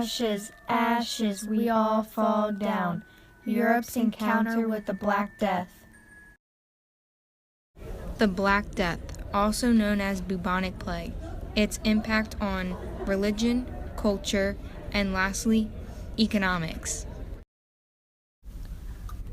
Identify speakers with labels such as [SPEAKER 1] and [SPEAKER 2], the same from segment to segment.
[SPEAKER 1] Ashes, ashes, we all fall down. Europe's encounter with the Black Death.
[SPEAKER 2] The Black Death, also known as bubonic plague, its impact on religion, culture, and lastly, economics.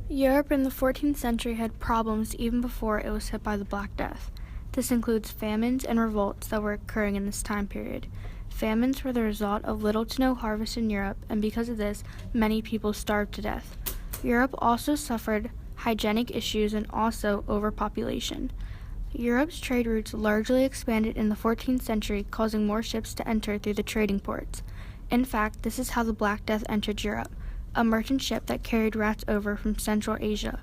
[SPEAKER 3] Europe in the 14th century had problems even before it was hit by the Black Death. This includes famines and revolts that were occurring in this time period. Famines were the result of little to no harvest in Europe, and because of this, many people starved to death. Europe also suffered hygienic issues and also overpopulation. Europe's trade routes largely expanded in the 14th century, causing more ships to enter through the trading ports. In fact, this is how the Black Death entered Europe, a merchant ship that carried rats over from Central Asia.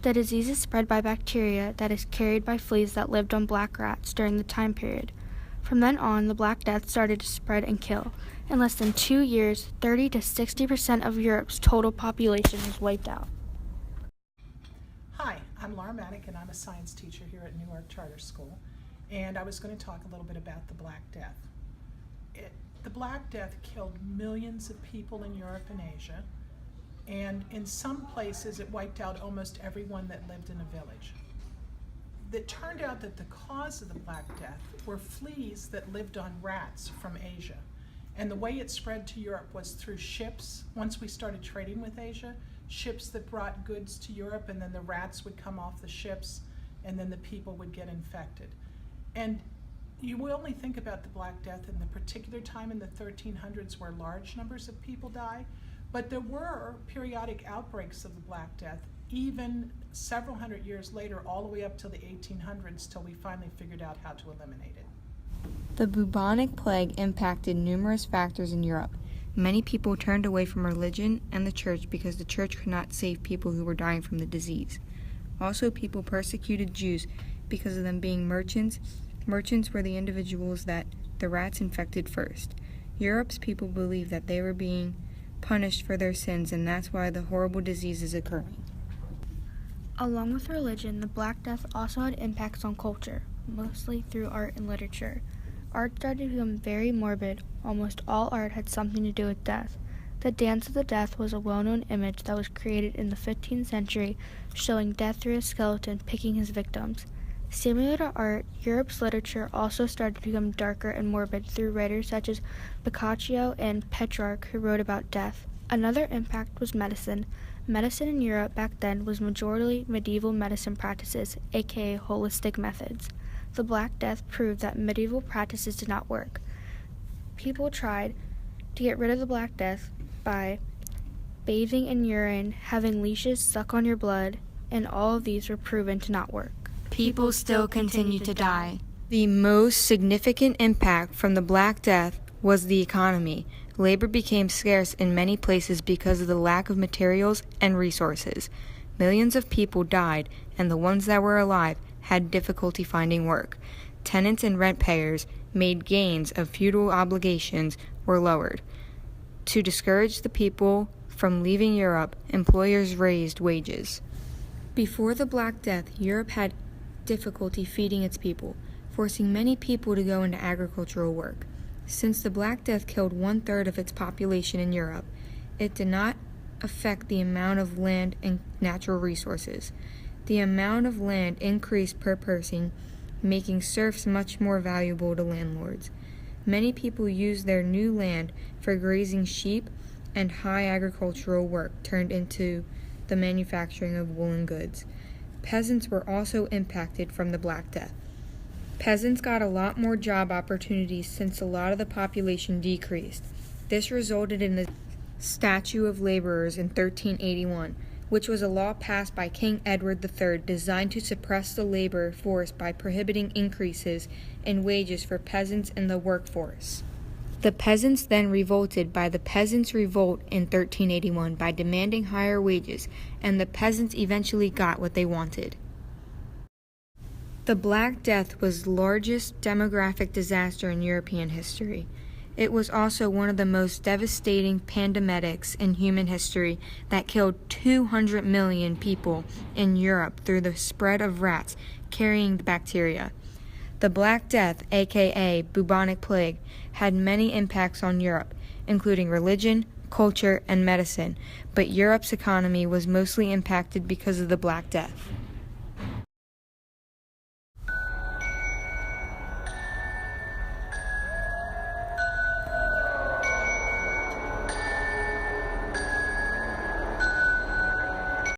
[SPEAKER 3] The disease is spread by bacteria that is carried by fleas that lived on black rats during the time period. From then on, the Black Death started to spread and kill. In less than 2 years, 30 to 60% of Europe's total population was wiped out.
[SPEAKER 4] Hi, I'm Laura Maddock, and I'm a science teacher here at Newark Charter School, and I was going to talk a little bit about the Black Death. The Black Death killed millions of people in Europe and Asia, and in some places it wiped out almost everyone that lived in a village. It turned out that the cause of the Black Death were fleas that lived on rats from Asia, and the way it spread to Europe was through ships. Once we started trading with Asia, ships that brought goods to Europe, and then the rats would come off the ships, and then the people would get infected. And you will only think about the Black Death in the particular time in the 1300s where large numbers of people die, but there were periodic outbreaks of the Black Death even several hundred years later, all the way up to the 1800s, till we finally figured out how to eliminate it.
[SPEAKER 2] The bubonic plague impacted numerous factors in Europe. Many people turned away from religion and the church because the church could not save people who were dying from the disease. Also, people persecuted Jews because of them being merchants. Merchants were the individuals that the rats infected first. Europe's people believed that they were being punished for their sins, and that's why the horrible disease is occurring.
[SPEAKER 3] Along with religion, the Black Death also had impacts on culture, mostly through art and literature. Art started to become very morbid. Almost all art had something to do with death. The Dance of the Death was a well-known image that was created in the 15th century, showing death through a skeleton picking his victims. Similar to art, Europe's literature also started to become darker and morbid through writers such as Boccaccio and Petrarch, who wrote about death. Another impact was medicine. Medicine in Europe back then was majority medieval medicine practices, aka holistic methods. The Black Death proved that medieval practices did not work. People tried to get rid of the Black Death by bathing in urine, having leeches suck on your blood, and all of these were proven to not work.
[SPEAKER 1] People still continue to die.
[SPEAKER 2] The most significant impact from the Black Death was the economy. Labor became scarce in many places because of the lack of materials and resources. Millions of people died, and the ones that were alive had difficulty finding work. Tenants and rent payers made gains of feudal obligations were lowered. To discourage the people from leaving Europe, employers raised wages. Before the Black Death, Europe had difficulty feeding its people, forcing many people to go into agricultural work. Since the Black Death killed 1/3 of its population in Europe, it did not affect the amount of land and natural resources. The amount of land increased per person, making serfs much more valuable to landlords. Many people used their new land for grazing sheep, and high agricultural work turned into the manufacturing of woolen goods. Peasants were also impacted from the Black Death. Peasants got a lot more job opportunities since a lot of the population decreased. This resulted in the Statute of Laborers in 1381, which was a law passed by King Edward III designed to suppress the labor force by prohibiting increases in wages for peasants in the workforce. The peasants then revolted by the Peasants' Revolt in 1381 by demanding higher wages, and the peasants eventually got what they wanted. The Black Death was the largest demographic disaster in European history. It was also one of the most devastating pandemics in human history that killed 200 million people in Europe through the spread of rats carrying the bacteria. The Black Death, aka bubonic plague, had many impacts on Europe. including religion, culture, and medicine, but Europe's economy was mostly impacted because of the Black Death.